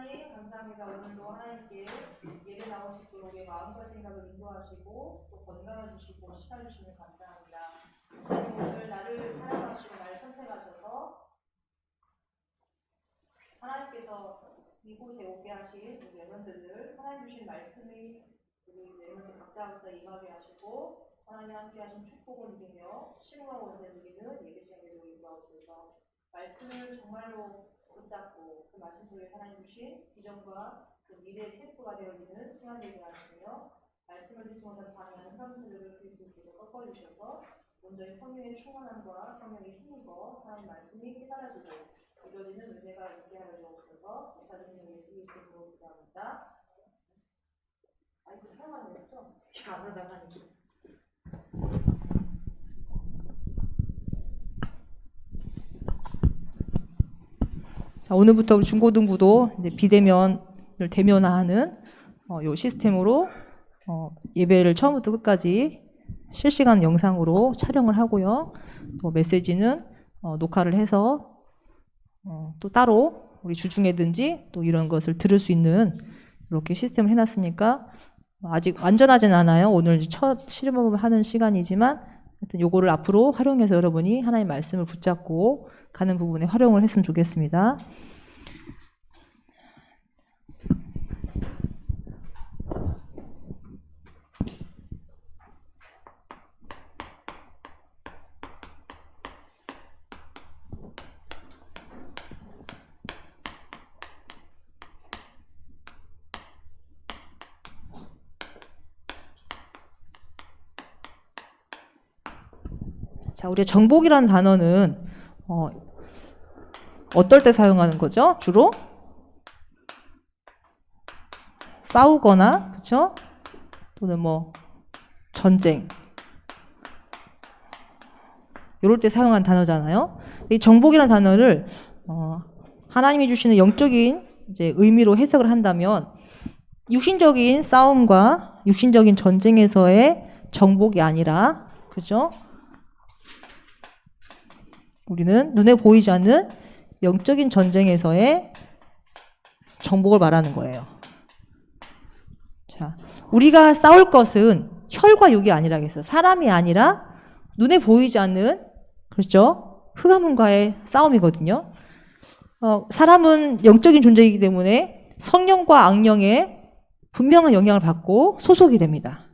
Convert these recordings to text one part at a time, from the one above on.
하나님 감사합니다. 오늘도 하나님께 예배 나올 수 있도록 마음과 생각을 인도하시고 또 건강을 주시고 시간 주시면 감사합니다. 하나님 오늘 나를 사랑하시고 나를 선택하셔서 하나님께서 이곳에 오게 하신 우리 렘넌트들 하나님 주신 말씀이 우리 렘넌트 각자 임하게 하시고 하나님 함께 하신 축복을 누리며 심오하고 은혜 누리는 예배 시간으로 인도하옵소서. 말씀을 정말로 붙잡고 그 말씀 속에 하나님 주신 비전과 그 미래의 템포가 되어지는 시간 되게 하시며 말씀을 듣지 못한 방해하는 사람들을 그리스도께서 꺾어주셔서 온전히 성령의 충만함과 성령의 힘입어 하나님 말씀이 깨달아지고 이루어지는 은혜가 있게 하여 주옵소서. 역사적인 예수 그리스도로 기도합니다. 이거 사용하는 거죠? 안 하다가 자, 오늘부터 우리 중고등부도 이제 비대면을 대면화하는 요 시스템으로 예배를 처음부터 끝까지 실시간 영상으로 촬영을 하고요. 또 메시지는 녹화를 해서 또 따로 우리 주중에든지 또 이런 것을 들을 수 있는 이렇게 시스템을 해놨으니까 아직 완전하진 않아요. 오늘 첫 실험을 하는 시간이지만 하여튼 요거를 앞으로 활용해서 여러분이 하나님의 말씀을 붙잡고 가는 부분에 활용을 했으면 좋겠습니다. 자, 우리가 정복이라는 단어는 어떨 때 사용하는 거죠? 주로 싸우거나, 그렇죠? 또는 뭐 전쟁 이럴 때 사용한 단어잖아요. 이 정복이라는 단어를 하나님이 주시는 영적인 이제 의미로 해석을 한다면 육신적인 싸움과 육신적인 전쟁에서의 정복이 아니라, 그렇죠? 우리는 눈에 보이지 않는 영적인 전쟁에서의 정복을 말하는 거예요. 자, 우리가 싸울 것은 혈과 육이 아니라겠어요. 사람이 아니라 눈에 보이지 않는, 그렇죠? 흑암과의 싸움이거든요. 사람은 영적인 존재이기 때문에 성령과 악령의 분명한 영향을 받고 소속이 됩니다.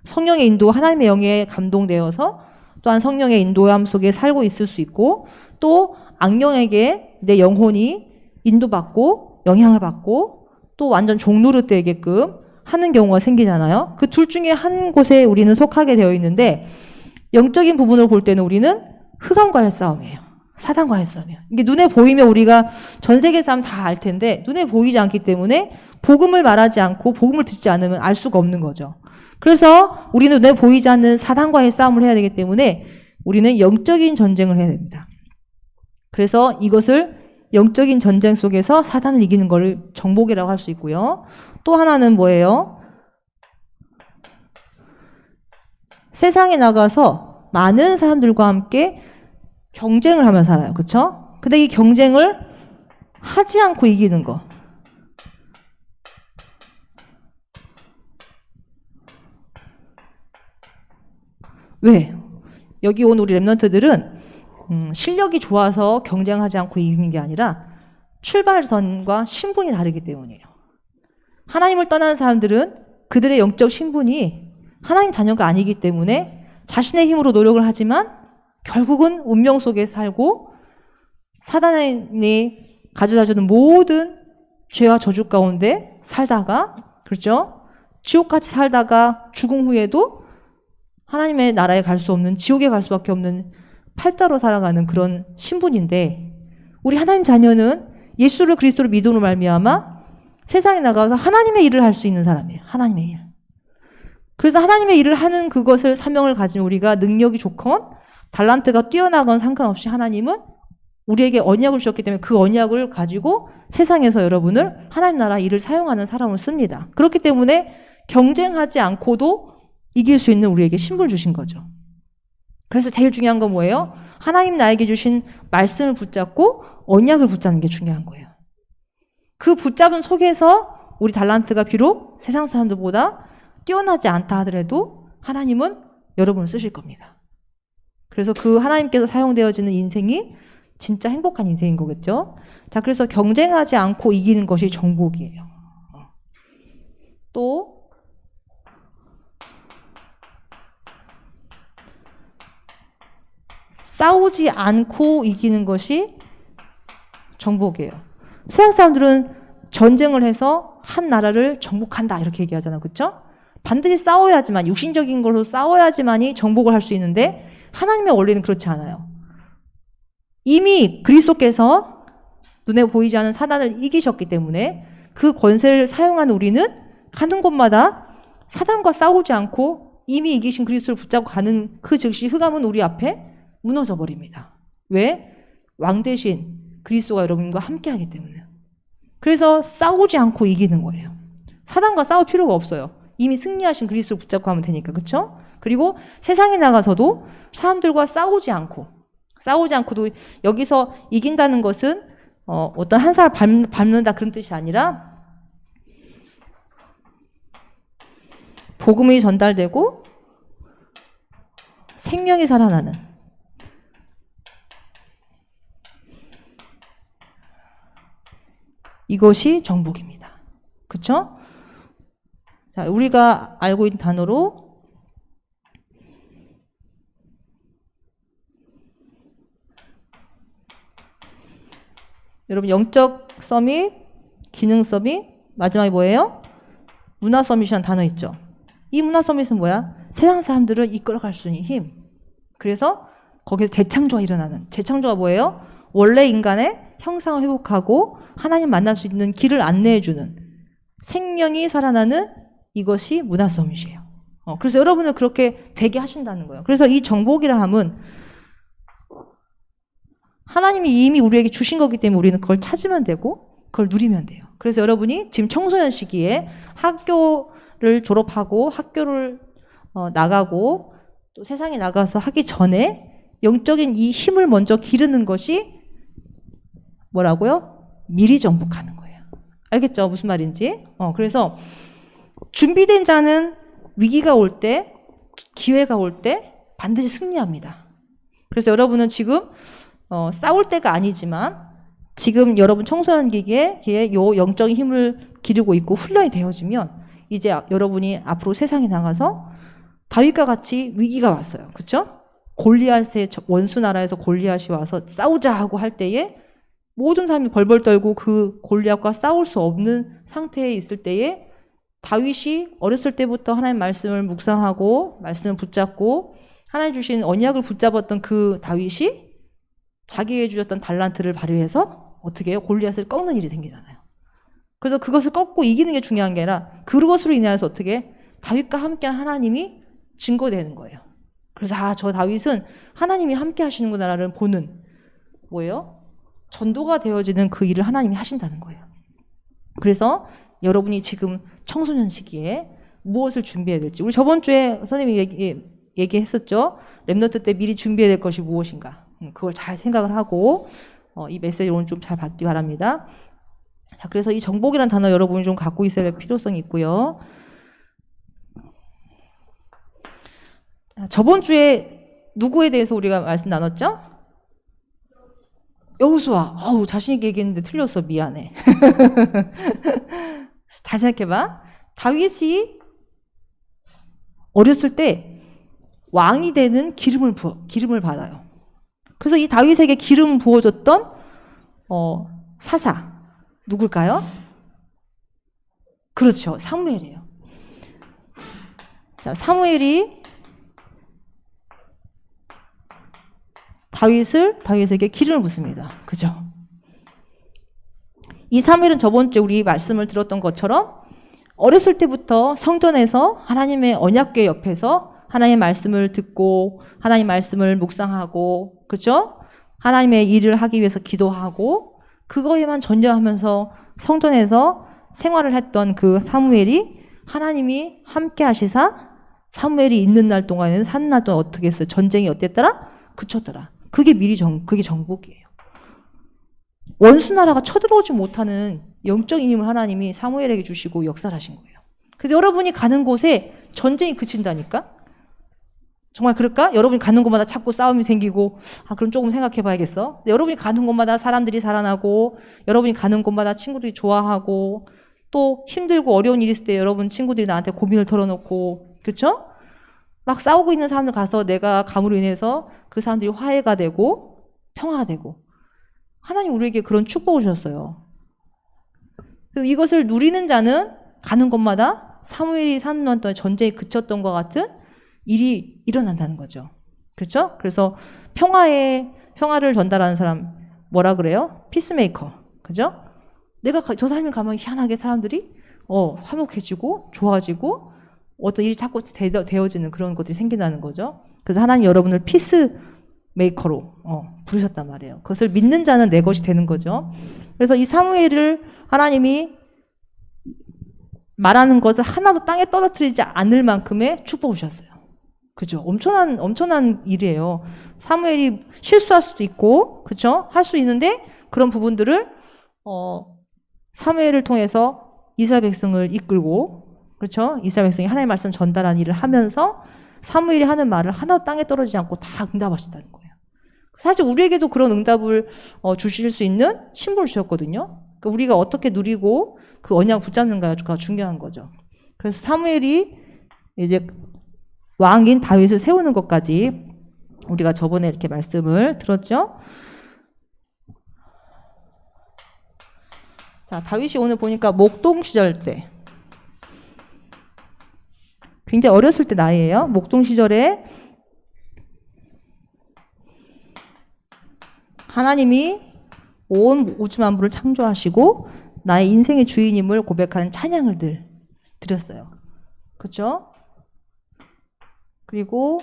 성령의 인도, 하나님의 영에 감동되어서 또한 성령의 인도함 속에 살고 있을 수 있고 또 악령에게 내 영혼이 인도받고 영향을 받고 또 완전 종노릇되게끔 하는 경우가 생기잖아요. 그 둘 중에 한 곳에 우리는 속하게 되어 있는데 영적인 부분을 볼 때는 우리는 흑암과의 싸움이에요. 사단과의 싸움이에요. 이게 눈에 보이면 우리가 전 세계 사람 다 알 텐데 눈에 보이지 않기 때문에 복음을 말하지 않고 복음을 듣지 않으면 알 수가 없는 거죠. 그래서 우리는 눈에 보이지 않는 사단과의 싸움을 해야 되기 때문에 우리는 영적인 전쟁을 해야 됩니다. 그래서 이것을 영적인 전쟁 속에서 사단을 이기는 것을 정복이라고 할 수 있고요. 또 하나는 뭐예요? 세상에 나가서 많은 사람들과 함께 경쟁을 하며 살아요. 그렇죠? 근데 이 경쟁을 하지 않고 이기는 거. 왜? 여기 온 우리 렘넌트들은 실력이 좋아서 경쟁하지 않고 이기는 게 아니라 출발선과 신분이 다르기 때문이에요. 하나님을 떠나는 사람들은 그들의 영적 신분이 하나님 자녀가 아니기 때문에 자신의 힘으로 노력을 하지만 결국은 운명 속에 살고 사단이 가져다주는 모든 죄와 저주 가운데 살다가, 그렇죠? 지옥같이 살다가 죽음 후에도 하나님의 나라에 갈 수 없는, 지옥에 갈 수밖에 없는 팔자로 살아가는 그런 신분인데 우리 하나님 자녀는 예수를 그리스도로 믿음으로 말미암아 세상에 나가서 하나님의 일을 할 수 있는 사람이에요. 하나님의 일. 그래서 하나님의 일을 하는 그것을 사명을 가진 우리가 능력이 좋건 달란트가 뛰어나건 상관없이 하나님은 우리에게 언약을 주셨기 때문에 그 언약을 가지고 세상에서 여러분을 하나님 나라 일을 사용하는 사람을 씁니다. 그렇기 때문에 경쟁하지 않고도 이길 수 있는 우리에게 신분을 주신 거죠. 그래서 제일 중요한 건 뭐예요? 하나님 나에게 주신 말씀을 붙잡고 언약을 붙잡는 게 중요한 거예요. 그 붙잡은 속에서 우리 달란트가 비록 세상 사람들보다 뛰어나지 않다 하더라도 하나님은 여러분을 쓰실 겁니다. 그래서 그 하나님께서 사용되어지는 인생이 진짜 행복한 인생인 거겠죠. 자, 그래서 경쟁하지 않고 이기는 것이 정복이에요. 또 싸우지 않고 이기는 것이 정복이에요. 세상 사람들은 전쟁을 해서 한 나라를 정복한다 이렇게 얘기하잖아요. 그렇죠? 반드시 싸워야지만, 육신적인 걸로 싸워야지만이 정복을 할 수 있는데 하나님의 원리는 그렇지 않아요. 이미 그리스도께서 눈에 보이지 않는 사단을 이기셨기 때문에 그 권세를 사용한 우리는 가는 곳마다 사단과 싸우지 않고 이미 이기신 그리스도를 붙잡고 가는 그 즉시 흑암은 우리 앞에 무너져 버립니다. 왜? 왕 대신 그리스도가 여러분과 함께하기 때문에. 그래서 싸우지 않고 이기는 거예요. 사단과 싸울 필요가 없어요. 이미 승리하신 그리스도를 붙잡고 하면 되니까. 그렇죠? 그리고 세상에 나가서도 사람들과 싸우지 않고도 여기서 이긴다는 것은 어떤 한 사람을 밟는다 그런 뜻이 아니라 복음이 전달되고 생명이 살아나는 이것이 정복입니다. 그렇죠? 자, 우리가 알고 있는 단어로 여러분 영적 서밋, 기능 서밋, 마지막에 뭐예요? 문화 서밋이라는 단어 있죠. 이 문화 서밋은 뭐야? 세상 사람들을 이끌어갈 수 있는 힘. 그래서 거기서 재창조가 일어나는. 재창조가 뭐예요? 원래 인간의 형상을 회복하고 하나님 만날 수 있는 길을 안내해주는 생명이 살아나는 이것이 문화 서밋이에요. 그래서 여러분을 그렇게 되게 하신다는 거예요. 그래서 이 정복이라 함은 하나님이 이미 우리에게 주신 거기 때문에 우리는 그걸 찾으면 되고 그걸 누리면 돼요. 그래서 여러분이 지금 청소년 시기에 학교를 졸업하고 학교를 나가고 또 세상에 나가서 하기 전에 영적인 이 힘을 먼저 기르는 것이 뭐라고요? 미리 정복하는 거예요. 알겠죠? 무슨 말인지? 그래서 준비된 자는 위기가 올 때, 기회가 올 때 반드시 승리합니다. 그래서 여러분은 지금 싸울 때가 아니지만 지금 여러분 청소년기에 요 영적인 힘을 기르고 있고 훈련이 되어지면 이제 여러분이 앞으로 세상에 나가서 다윗과 같이 위기가 왔어요. 그렇죠? 골리앗의 원수 나라에서 골리앗이 와서 싸우자 하고 할 때에 모든 사람이 벌벌 떨고 그 골리앗과 싸울 수 없는 상태에 있을 때에 다윗이 어렸을 때부터 하나님 말씀을 묵상하고 말씀을 붙잡고 하나님 주신 언약을 붙잡았던 그 다윗이 자기에게 주셨던 달란트를 발휘해서 어떻게 해요? 골리앗을 꺾는 일이 생기잖아요. 그래서 그것을 꺾고 이기는 게 중요한 게 아니라 그것으로 인해서 어떻게 해? 다윗과 함께한 하나님이 증거되는 거예요. 그래서 저 다윗은 하나님이 함께 하시는구나를 보는 뭐예요? 전도가 되어지는 그 일을 하나님이 하신다는 거예요. 그래서 여러분이 지금 청소년 시기에 무엇을 준비해야 될지 우리 저번 주에 선생님이 얘기했었죠. 랩너트 때 미리 준비해야 될 것이 무엇인가. 그걸 잘 생각을 하고 이 메시지 오늘 좀 잘 받기 바랍니다. 자, 그래서 이 정복이라는 단어 여러분이 좀 갖고 있어야 할 필요성이 있고요. 저번 주에 누구에 대해서 우리가 말씀 나눴죠? 여호수아. 자신 있게 얘기했는데 틀렸어. 미안해. 잘 생각해봐. 다윗이 어렸을 때 왕이 되는 기름을 받아요. 그래서 이 다윗에게 기름 부어줬던 사사 누굴까요? 그렇죠. 사무엘이에요. 자, 사무엘이 다윗에게 기름을 붓습니다. 그죠? 이 사무엘은 저번 주에 우리 말씀을 들었던 것처럼 어렸을 때부터 성전에서 하나님의 언약궤 옆에서 하나님의 말씀을 듣고 하나님 말씀을 묵상하고 그죠? 하나님의 일을 하기 위해서 기도하고 그거에만 전념하면서 성전에서 생활을 했던 그 사무엘이 하나님이 함께 하시사 사무엘이 있는 날 동안에는 사는 날 동안 어떻게 했어요? 전쟁이 어땠더라? 그쳤더라. 그게 그게 정복이에요. 원수 나라가 쳐들어오지 못하는 영적인 힘을 하나님이 사무엘에게 주시고 역사를 하신 거예요. 그래서 여러분이 가는 곳에 전쟁이 그친다니까? 정말 그럴까? 여러분이 가는 곳마다 자꾸 싸움이 생기고, 그럼 조금 생각해 봐야겠어. 여러분이 가는 곳마다 사람들이 살아나고, 여러분이 가는 곳마다 친구들이 좋아하고, 또 힘들고 어려운 일이 있을 때 여러분 친구들이 나한테 고민을 털어놓고, 그렇죠? 막 싸우고 있는 사람들 가서 내가 감으로 인해서 그 사람들이 화해가 되고 평화가 되고, 하나님 우리에게 그런 축복을 주셨어요. 그래서 이것을 누리는 자는 가는 곳마다 사무엘이 사는 동안 동안 전쟁이 그쳤던 것 같은 일이 일어난다는 거죠. 그렇죠? 그래서 평화를 전달하는 사람 뭐라 그래요? 피스메이커. 그죠? 내가 저 사람이 가면 희한하게 사람들이 화목해지고 좋아지고 어떤 일이 자꾸 되어지는 그런 것들이 생긴다는 거죠. 그래서 하나님 여러분을 피스메이커로 부르셨단 말이에요. 그것을 믿는 자는 내 것이 되는 거죠. 그래서 이 사무엘을 하나님이 말하는 것을 하나도 땅에 떨어뜨리지 않을 만큼의 축복을 주셨어요. 그죠? 엄청난 일이에요. 사무엘이 실수할 수도 있고, 그죠? 할 수 있는데, 그런 부분들을, 사무엘을 통해서 이스라엘 백성을 이끌고, 그렇죠? 이스라엘 백성이 하나님의 말씀 전달하는 일을 하면서 사무엘이 하는 말을 하나도 땅에 떨어지지 않고 다 응답하셨다는 거예요. 사실 우리에게도 그런 응답을 주실 수 있는 신분을 주셨거든요. 그러니까 우리가 어떻게 누리고 그 언약을 붙잡는가가 중요한 거죠. 그래서 사무엘이 이제 왕인 다윗을 세우는 것까지 우리가 저번에 이렇게 말씀을 들었죠. 자, 다윗이 오늘 보니까 목동 시절 때 굉장히 어렸을 때 나이예요. 목동 시절에 하나님이 온 우주 만물을 창조하시고 나의 인생의 주인임을 고백하는 찬양을 드렸어요. 그렇죠? 그리고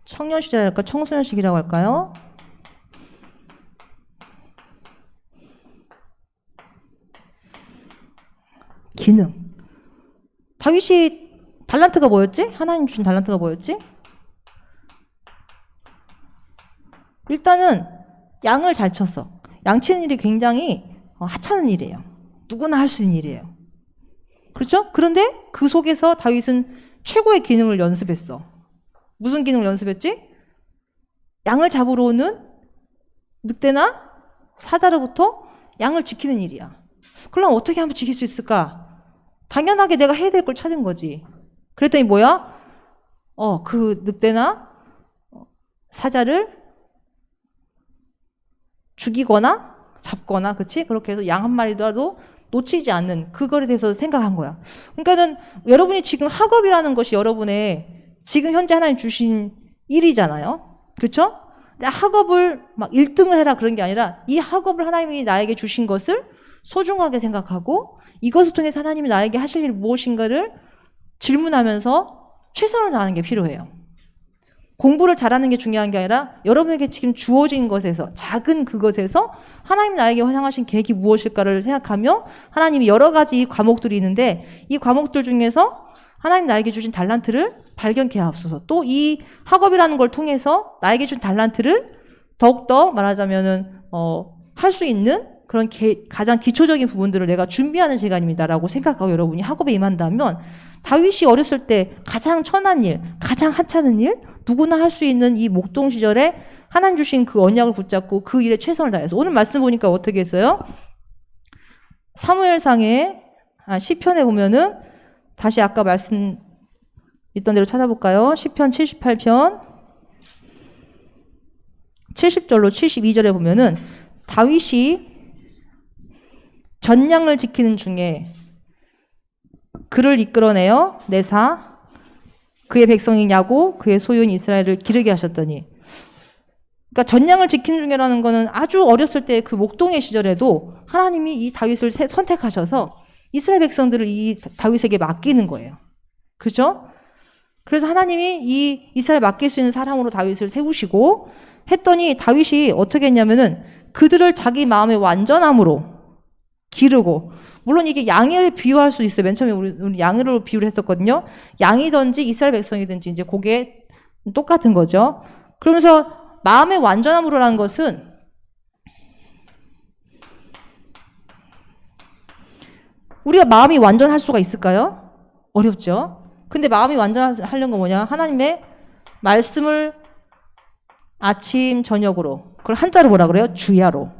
청년 시절이랄까 청소년 시기라고 할까요? 기능. 다윗이 달란트가 뭐였지? 하나님 주신 달란트가 뭐였지? 일단은 양을 잘 쳤어. 양 치는 일이 굉장히 하찮은 일이에요. 누구나 할 수 있는 일이에요. 그렇죠? 그런데 그 속에서 다윗은 최고의 기능을 연습했어. 무슨 기능을 연습했지? 양을 잡으러 오는 늑대나 사자로부터 양을 지키는 일이야. 그럼 어떻게 하면 지킬 수 있을까? 당연하게 내가 해야 될 걸 찾은 거지. 그랬더니 뭐야? 그 늑대나 사자를 죽이거나 잡거나, 그치? 그렇게 해서 양 한 마리라도 놓치지 않는 그거에 대해서 생각한 거야. 그러니까는 여러분이 지금 학업이라는 것이 여러분의 지금 현재 하나님 주신 일이잖아요. 그렇죠? 학업을 막 1등을 해라 그런 게 아니라 이 학업을 하나님이 나에게 주신 것을 소중하게 생각하고 이것을 통해서 하나님이 나에게 하실 일이 무엇인가를 질문하면서 최선을 다하는 게 필요해요. 공부를 잘하는 게 중요한 게 아니라 여러분에게 지금 주어진 것에서 작은 그것에서 하나님 나에게 환영하신 계획이 무엇일까를 생각하며 하나님이 여러 가지 과목들이 있는데 이 과목들 중에서 하나님 나에게 주신 달란트를 발견케 하옵소서. 또 이 학업이라는 걸 통해서 나에게 준 달란트를 더욱더 말하자면은 할 수 있는 그런 가장 기초적인 부분들을 내가 준비하는 시간입니다라고 생각하고 여러분이 학업에 임한다면 다윗이 어렸을 때 가장 천한 일, 가장 하찮은 일, 누구나 할 수 있는 이 목동 시절에 하나님 주신 그 언약을 붙잡고 그 일에 최선을 다해서 오늘 말씀 보니까 어떻게 했어요? 사무엘상의 시편에 보면은 다시 아까 말씀 있던 대로 찾아볼까요? 시편 78편 70절로 72절에 보면은 다윗이 전량을 지키는 중에 그를 이끌어내어 내사 그의 백성이냐고 그의 소유인 이스라엘을 기르게 하셨더니, 그러니까 전량을 지키는 중이라는 거는 아주 어렸을 때 그 목동의 시절에도 하나님이 이 다윗을 선택하셔서 이스라엘 백성들을 이 다윗에게 맡기는 거예요. 그렇죠? 그래서 하나님이 이 이스라엘 맡길 수 있는 사람으로 다윗을 세우시고 했더니 다윗이 어떻게 했냐면은 그들을 자기 마음의 완전함으로 기르고, 물론 이게 양을 비유할 수 있어요. 맨 처음에 우리 양으로 비유를 했었거든요. 양이든지 이스라엘 백성이든지 이제 그게 똑같은 거죠. 그러면서 마음의 완전함으로라는 것은 우리가 마음이 완전할 수가 있을까요? 어렵죠. 근데 마음이 완전하려는 건 뭐냐? 하나님의 말씀을 아침 저녁으로, 그걸 한자로 뭐라 그래요? 주야로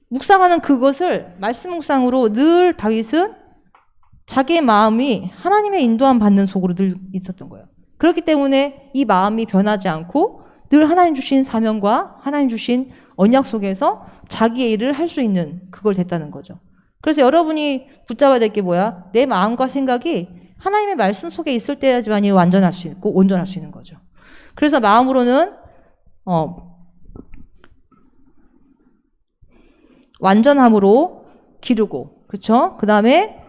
묵상하는 그것을 말씀 묵상으로 늘 다윗은 자기의 마음이 하나님의 인도함 받는 속으로 늘 있었던 거예요. 그렇기 때문에 이 마음이 변하지 않고 늘 하나님 주신 사명과 하나님 주신 언약 속에서 자기의 일을 할 수 있는 그걸 됐다는 거죠. 그래서 여러분이 붙잡아야 될 게 뭐야? 내 마음과 생각이 하나님의 말씀 속에 있을 때야지만이 완전할 수 있고 온전할 수 있는 거죠. 그래서 마음으로는 완전함으로 기르고, 그렇죠? 그 다음에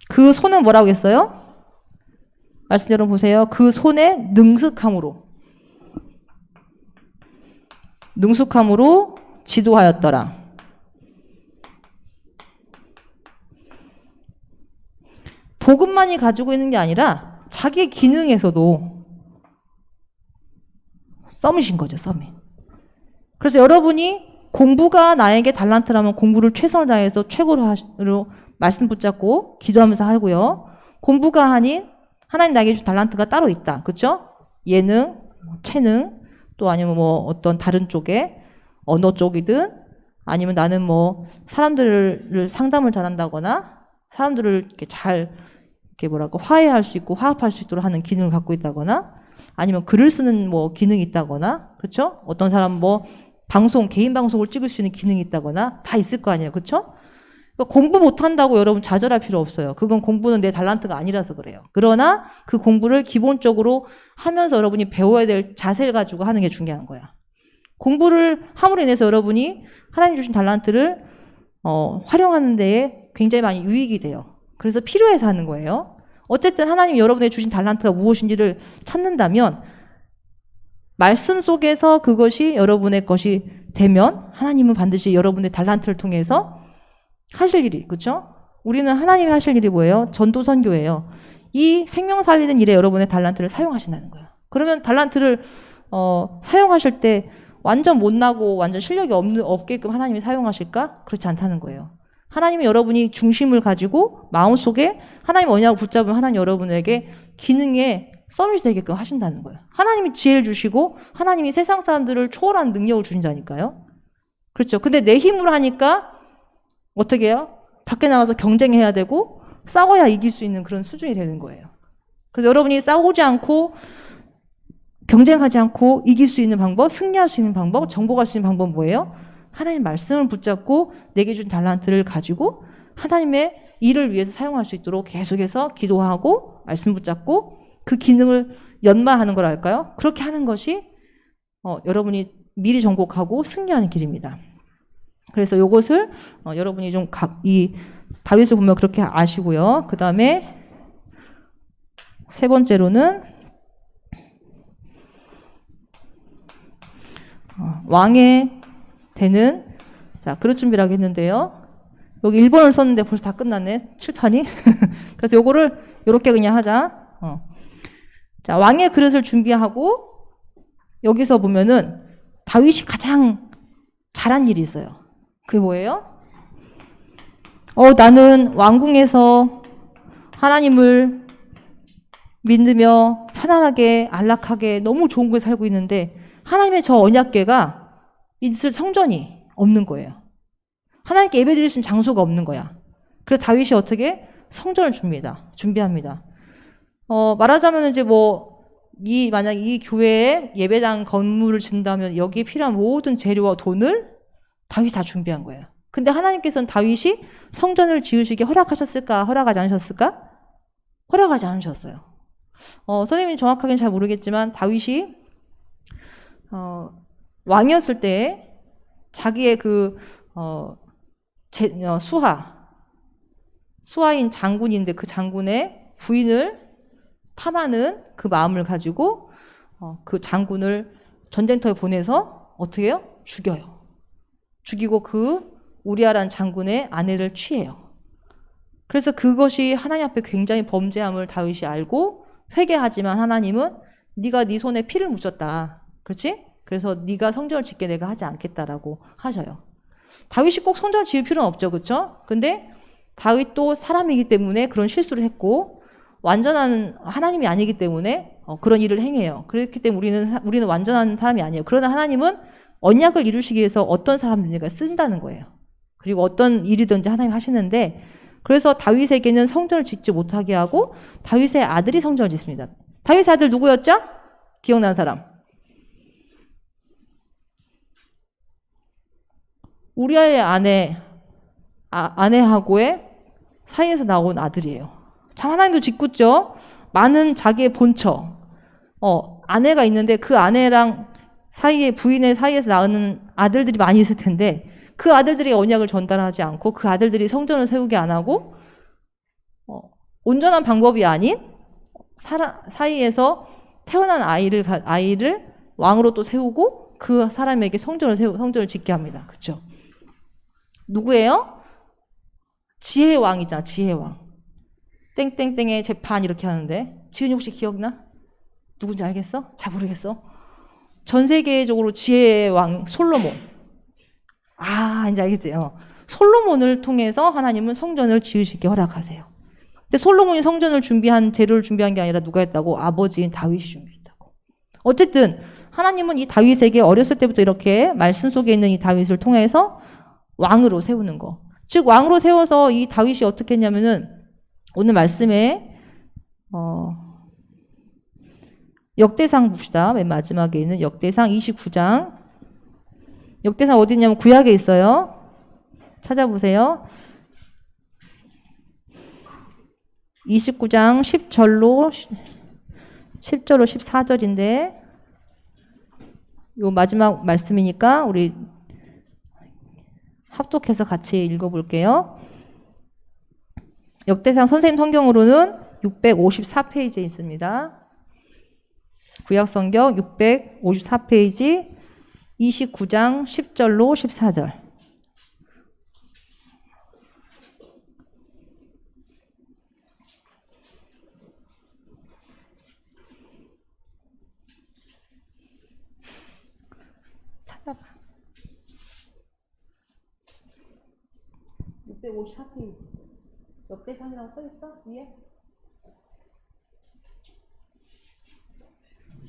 그 손은 뭐라고 했어요? 말씀대로 보세요. 그 손의 능숙함으로 지도하였더라. 복음만이 가지고 있는 게 아니라 자기의 기능에서도 썸이신 거죠, 썸이. 그래서 여러분이 공부가 나에게 달란트라면 공부를 최선을 다해서 최고로 말씀 붙잡고 기도하면서 하고요. 공부가 아닌 하나님 나에게 준 달란트가 따로 있다. 그렇죠? 예능, 체능, 또 아니면 뭐 어떤 다른 쪽에 언어 쪽이든 아니면 나는 뭐 사람들을 상담을 잘한다거나 사람들을 이렇게 잘 이렇게 뭐랄까 화해할 수 있고 화합할 수 있도록 하는 기능을 갖고 있다거나 아니면 글을 쓰는 뭐 기능이 있다거나 그렇죠? 어떤 사람 뭐 개인 방송을 찍을 수 있는 기능이 있다거나 다 있을 거 아니에요. 그렇죠? 그러니까 공부 못한다고 여러분 좌절할 필요 없어요. 그건 공부는 내 달란트가 아니라서 그래요. 그러나 그 공부를 기본적으로 하면서 여러분이 배워야 될 자세를 가지고 하는 게 중요한 거야. 공부를 함으로 인해서 여러분이 하나님 주신 달란트를 활용하는 데에 굉장히 많이 유익이 돼요. 그래서 필요해서 하는 거예요. 어쨌든 하나님이 여러분의 주신 달란트가 무엇인지를 찾는다면 말씀 속에서 그것이 여러분의 것이 되면 하나님은 반드시 여러분의 달란트를 통해서 하실 일이, 그렇죠? 우리는 하나님이 하실 일이 뭐예요? 전도 선교예요. 이 생명 살리는 일에 여러분의 달란트를 사용하신다는 거예요. 그러면 달란트를 사용하실 때 완전 못나고 완전 실력이 없게끔 하나님이 사용하실까? 그렇지 않다는 거예요. 하나님이 여러분이 중심을 가지고 마음속에 하나님 언약을 붙잡으면 하나님 여러분에게 기능에 서밋이 되게끔 하신다는 거예요. 하나님이 지혜를 주시고 하나님이 세상 사람들을 초월한 능력을 주신다니까요. 그렇죠. 근데 내 힘으로 하니까 어떻게 해요? 밖에 나가서 경쟁해야 되고 싸워야 이길 수 있는 그런 수준이 되는 거예요. 그래서 여러분이 싸우지 않고 경쟁하지 않고 이길 수 있는 방법, 승리할 수 있는 방법, 정복할 수 있는 방법은 뭐예요? 하나님 말씀을 붙잡고 내게 준 달란트를 가지고 하나님의 일을 위해서 사용할 수 있도록 계속해서 기도하고 말씀 붙잡고 그 기능을 연마하는 걸 할까요? 그렇게 하는 것이 여러분이 미리 정복하고 승리하는 길입니다. 그래서 이것을 여러분이 좀 이 다윗을 보면 그렇게 아시고요. 그 다음에 세 번째로는 왕의 되는 자 그릇 준비라고 했는데요. 여기 1번을 썼는데 벌써 다 끝났네. 칠판이. 그래서 요거를 요렇게 그냥 하자. 자 왕의 그릇을 준비하고 여기서 보면은 다윗이 가장 잘한 일이 있어요. 그게 뭐예요? 나는 왕궁에서 하나님을 믿으며 편안하게 안락하게 너무 좋은 곳에 살고 있는데 하나님의 저 언약궤가 있을 성전이 없는 거예요. 하나님께 예배드릴 수 있는 장소가 없는 거야. 그래서 다윗이 어떻게? 성전을 준비합니다. 말하자면 이제 만약 이 교회에 예배당 건물을 짓는다면 여기에 필요한 모든 재료와 돈을 다윗이 다 준비한 거예요. 근데 하나님께서는 다윗이 성전을 지으시게 허락하셨을까? 허락하지 않으셨을까? 허락하지 않으셨어요. 선생님이 정확하게는 잘 모르겠지만 다윗이 왕이었을 때 자기의 수하인 장군인데 그 장군의 부인을 탐하는 그 마음을 가지고 그 장군을 전쟁터에 보내서 어떻게 해요? 죽여요. 죽이고 그 우리아라는 장군의 아내를 취해요. 그래서 그것이 하나님 앞에 굉장히 범죄함을 다윗이 알고 회개하지만 하나님은 네가 네 손에 피를 묻혔다. 그렇지? 그래서 네가 성전을 짓게 내가 하지 않겠다라고 하셔요. 다윗이 꼭 성전을 지을 필요는 없죠. 그렇죠? 근데 다윗도 사람이기 때문에 그런 실수를 했고 완전한 하나님이 아니기 때문에 그런 일을 행해요. 그렇기 때문에 우리는 완전한 사람이 아니에요. 그러나 하나님은 언약을 이루시기 위해서 어떤 사람들과 쓴다는 거예요. 그리고 어떤 일이든지 하나님 하시는데 그래서 다윗에게는 성전을 짓지 못하게 하고 다윗의 아들이 성전을 짓습니다. 다윗의 아들 누구였죠? 기억나는 사람? 우리아의 아내하고의 사이에서 나온 아들이에요. 참 하나님도 짓궂죠? 많은 자기의 본처. 아내가 있는데 그 아내랑 사이에 부인의 사이에서 낳는 아들들이 많이 있을 텐데 그 아들들이 언약을 전달하지 않고 그 아들들이 성전을 세우게 안 하고 온전한 방법이 아닌 사이에서 태어난 아이를 왕으로 또 세우고 그 사람에게 성전을 짓게 합니다. 그렇죠? 누구예요? 지혜의 왕이잖아. 지혜의 왕. 땡땡땡의 재판 이렇게 하는데 지은이 혹시 기억나? 누군지 알겠어? 잘 모르겠어. 전 세계적으로 지혜의 왕 솔로몬. 이제 알겠지? 솔로몬을 통해서 하나님은 성전을 지으시게 허락하세요. 근데 솔로몬이 재료를 준비한 게 아니라 누가 했다고? 아버지인 다윗이 준비했다고. 어쨌든 하나님은 이 다윗에게 어렸을 때부터 이렇게 말씀 속에 있는 이 다윗을 통해서 왕으로 세우는 거. 즉 왕으로 세워서 이 다윗이 어떻게 했냐면은 오늘 말씀에 역대상 봅시다. 맨 마지막에 있는 역대상 29장. 역대상 어디 있냐면 구약에 있어요. 찾아보세요. 29장 10절로 14절인데 요 마지막 말씀이니까 우리 합독해서 같이 읽어볼게요. 역대상 선생님 성경으로는 654페이지에 있습니다. 구약성경 654페이지 29장 10절로 14절. 찾아봐. 654페이지. 역대상이라고 써있어? 위에?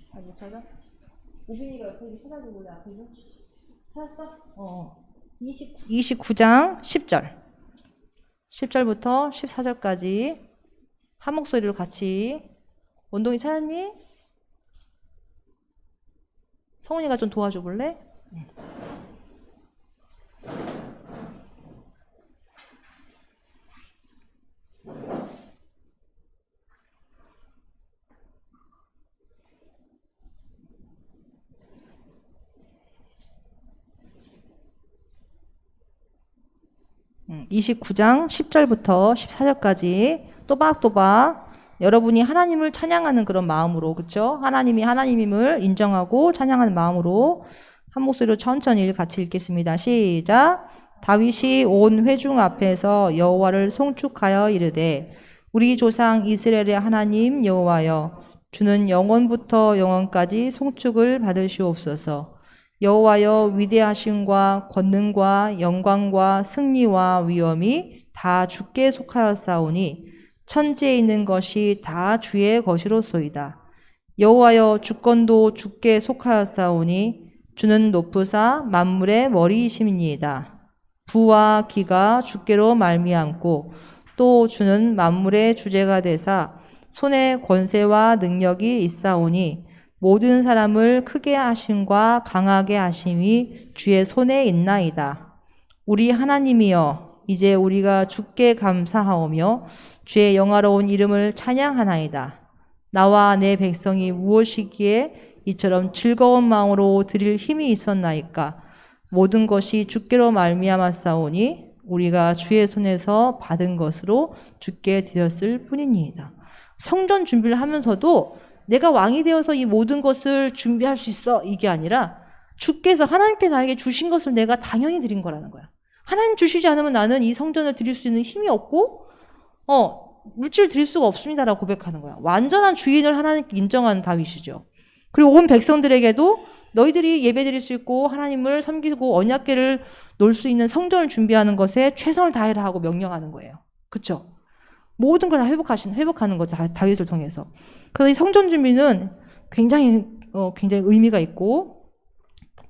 잘 못 찾아? 우빈이가 옆에 찾아주고 내 앞에 좀 찾았어? 29장 10절. 10절부터 14절까지 한 목소리로 같이. 원동이 찾았니? 성훈이가 좀 도와줘 볼래? 29장 10절부터 14절까지 또박또박 여러분이 하나님을 찬양하는 그런 마음으로, 그렇죠? 하나님이 하나님임을 인정하고 찬양하는 마음으로 한 목소리로 천천히 같이 읽겠습니다. 시작. 다윗이 온 회중 앞에서 여호와를 송축하여 이르되 우리 조상 이스라엘의 하나님 여호와여 주는 영원부터 영원까지 송축을 받으시옵소서. 여호와여 위대하심과 권능과 영광과 승리와 위엄이 다 주께 속하였사오니 천지에 있는 것이 다 주의 것이로소이다. 여호와여 주권도 주께 속하였사오니 주는 높으사 만물의 머리이심이니이다. 부와 기가 주께로 말미암고 또 주는 만물의 주제가 되사 손에 권세와 능력이 있사오니 모든 사람을 크게 하심과 강하게 하심이 주의 손에 있나이다. 우리 하나님이여 이제 우리가 주께 감사하오며 주의 영화로운 이름을 찬양하나이다. 나와 내 백성이 무엇이기에 이처럼 즐거운 마음으로 드릴 힘이 있었나이까. 모든 것이 주께로 말미암았사오니 우리가 주의 손에서 받은 것으로 주께 드렸을 뿐이니이다. 성전 준비를 하면서도 내가 왕이 되어서 이 모든 것을 준비할 수 있어, 이게 아니라 주께서 하나님께 나에게 주신 것을 내가 당연히 드린 거라는 거야. 하나님 주시지 않으면 나는 이 성전을 드릴 수 있는 힘이 없고 물질 드릴 수가 없습니다라고 고백하는 거야. 완전한 주인을 하나님께 인정하는 다윗이죠. 그리고 온 백성들에게도 너희들이 예배 드릴 수 있고 하나님을 섬기고 언약궤를 놓을 수 있는 성전을 준비하는 것에 최선을 다해라 하고 명령하는 거예요. 그쵸? 모든 걸 다 회복하는 거죠. 다윗을 통해서. 그래서 이 성전 준비는 굉장히 의미가 있고,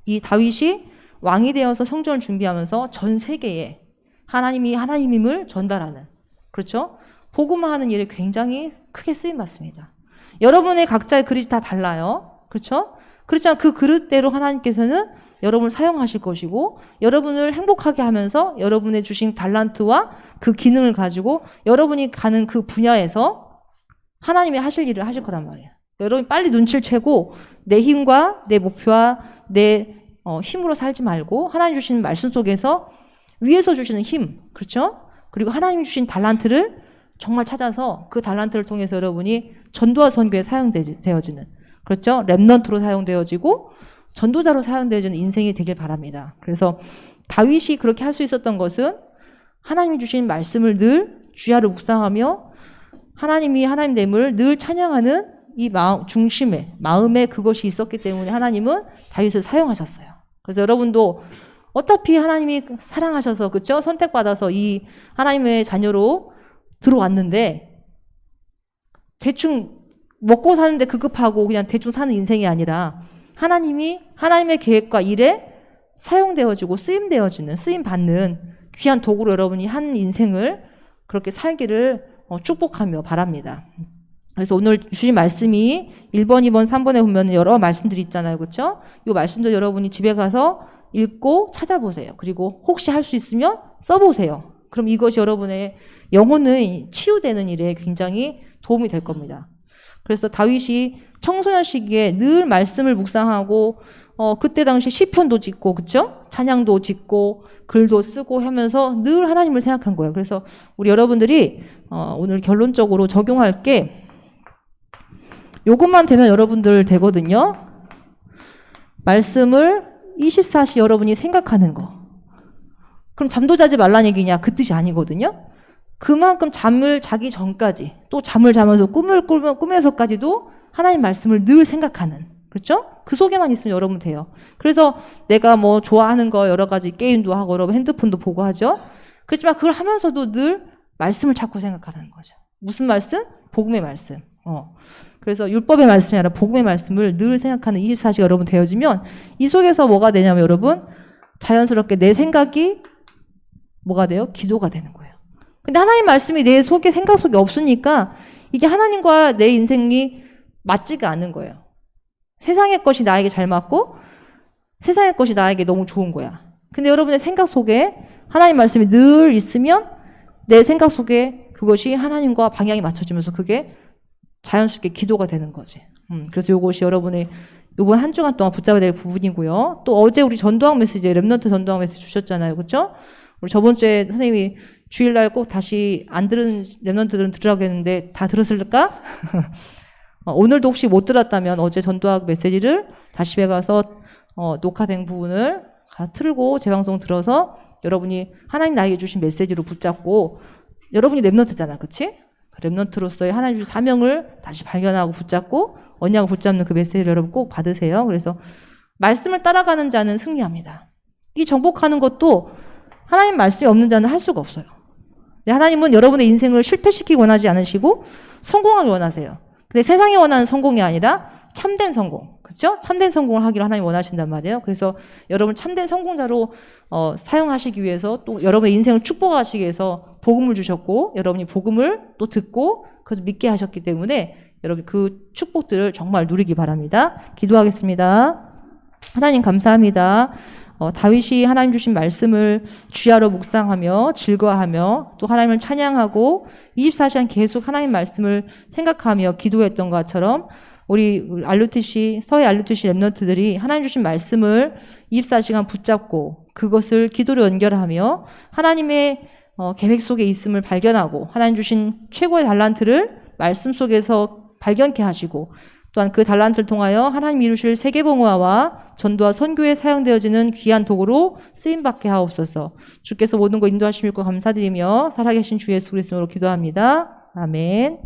이 다윗이 왕이 되어서 성전을 준비하면서 전 세계에 하나님임을 전달하는, 그렇죠? 복음화하는 일에 굉장히 크게 쓰임 받습니다. 여러분의 각자의 그릇이 다 달라요. 그렇죠? 그렇지만 그 그릇대로 하나님께서는 여러분을 사용하실 것이고, 여러분을 행복하게 하면서 여러분의 주신 달란트와 그 기능을 가지고 여러분이 가는 그 분야에서 하나님이 하실 일을 하실 거란 말이에요. 여러분이 빨리 눈치를 채고 내 힘과 내 목표와 내 힘으로 살지 말고 하나님 주신 말씀 속에서 위에서 주시는 힘, 그렇죠? 그리고 하나님 주신 달란트를 정말 찾아서 그 달란트를 통해서 여러분이 전도와 선교에 사용되어지는, 그렇죠? 렘넌트로 사용되어지고 전도자로 사용되어지는 인생이 되길 바랍니다. 그래서 다윗이 그렇게 할 수 있었던 것은 하나님이 주신 말씀을 늘 주야로 묵상하며 하나님이 하나님됨을 늘 찬양하는 이 중심에, 마음에 그것이 있었기 때문에 하나님은 다윗을 사용하셨어요. 그래서 여러분도 어차피 하나님이 사랑하셔서, 그렇죠? 선택받아서 이 하나님의 자녀로 들어왔는데 대충 먹고 사는데 급급하고 그냥 대충 사는 인생이 아니라 하나님이 하나님의 계획과 일에 사용되어지고 쓰임받는 귀한 도구로 여러분이 한 인생을 그렇게 살기를 축복하며 바랍니다. 그래서 오늘 주신 말씀이 1번, 2번, 3번에 보면 여러 말씀들이 있잖아요. 그렇죠? 이 말씀도 여러분이 집에 가서 읽고 찾아보세요. 그리고 혹시 할 수 있으면 써보세요. 그럼 이것이 여러분의 영혼의 치유되는 일에 굉장히 도움이 될 겁니다. 그래서 다윗이 청소년 시기에 늘 말씀을 묵상하고 그때 당시 시편도 짓고, 그렇죠? 찬양도 짓고 글도 쓰고 하면서 늘 하나님을 생각한 거예요. 그래서 우리 여러분들이 오늘 결론적으로 적용할 게 요것만 되면 여러분들 되거든요. 말씀을 24시 여러분이 생각하는 거. 그럼 잠도 자지 말라는 얘기냐? 그 뜻이 아니거든요. 그만큼 잠을 자기 전까지, 또 잠을 자면서 꿈을 꾸면서까지도 하나님 말씀을 늘 생각하는, 그렇죠? 그 속에만 있으면 여러분 돼요. 그래서 내가 뭐 좋아하는 거 여러 가지 게임도 하고 여러분 핸드폰도 보고 하죠. 그렇지만 그걸 하면서도 늘 말씀을 찾고 생각하는 거죠. 무슨 말씀? 복음의 말씀. 그래서 율법의 말씀이 아니라 복음의 말씀을 늘 생각하는 24시가 여러분 되어지면 이 속에서 뭐가 되냐면 여러분 자연스럽게 내 생각이 뭐가 돼요? 기도가 되는 거예요. 근데 하나님 말씀이 내 속에 생각 속에 없으니까 이게 하나님과 내 인생이 맞지가 않는 거예요. 세상의 것이 나에게 잘 맞고 세상의 것이 나에게 너무 좋은 거야. 근데 여러분의 생각 속에 하나님 말씀이 늘 있으면 내 생각 속에 그것이 하나님과 방향이 맞춰지면서 그게 자연스럽게 기도가 되는 거지. 그래서 이것이 여러분의 이번 한 주간 동안 붙잡아야 될 부분이고요. 또 어제 우리 전도학 메시지, 렘넌트 전도학 메시지 주셨잖아요. 그렇죠? 우리 저번 주에 선생님이 주일날 꼭 다시 안 들은 렘넌트들은 들으라고 했는데 다 들었을까? 오늘도 혹시 못 들었다면 어제 전도학 메시지를 다시 집에 가서 녹화된 부분을 틀고 재방송 들어서 여러분이 하나님 나에게 주신 메시지로 붙잡고 여러분이 렘넌트잖아. 그치? 렘넌트로서의 하나님 주신 사명을 다시 발견하고 붙잡고 언약을 붙잡는 그 메시지를 여러분 꼭 받으세요. 그래서 말씀을 따라가는 자는 승리합니다. 이 정복하는 것도 하나님 말씀이 없는 자는 할 수가 없어요. 하나님은 여러분의 인생을 실패시키기 원하지 않으시고 성공하기 원하세요. 근데 세상이 원하는 성공이 아니라 참된 성공, 그렇죠? 참된 성공을 하기를 하나님 원하신단 말이에요. 그래서 여러분 참된 성공자로 사용하시기 위해서 또 여러분의 인생을 축복하시기 위해서 복음을 주셨고 여러분이 복음을 또 듣고 그래서 믿게 하셨기 때문에 여러분 그 축복들을 정말 누리기 바랍니다. 기도하겠습니다. 하나님 감사합니다. 다윗이 하나님 주신 말씀을 주야로 묵상하며 즐거워하며 또 하나님을 찬양하고 24시간 계속 하나님 말씀을 생각하며 기도했던 것처럼 우리 RUTC, 서해 RUTC 렘넌트들이 하나님 주신 말씀을 24시간 붙잡고 그것을 기도로 연결하며 하나님의 계획 속에 있음을 발견하고 하나님 주신 최고의 달란트를 말씀 속에서 발견케 하시고 또한 그 달란트를 통하여 하나님 이루실 세계봉화와 전도와 선교에 사용되어지는 귀한 도구로 쓰임받게 하옵소서. 주께서 모든 거 인도하심을 감사드리며 살아계신 주 예수 그리스도로 기도합니다. 아멘.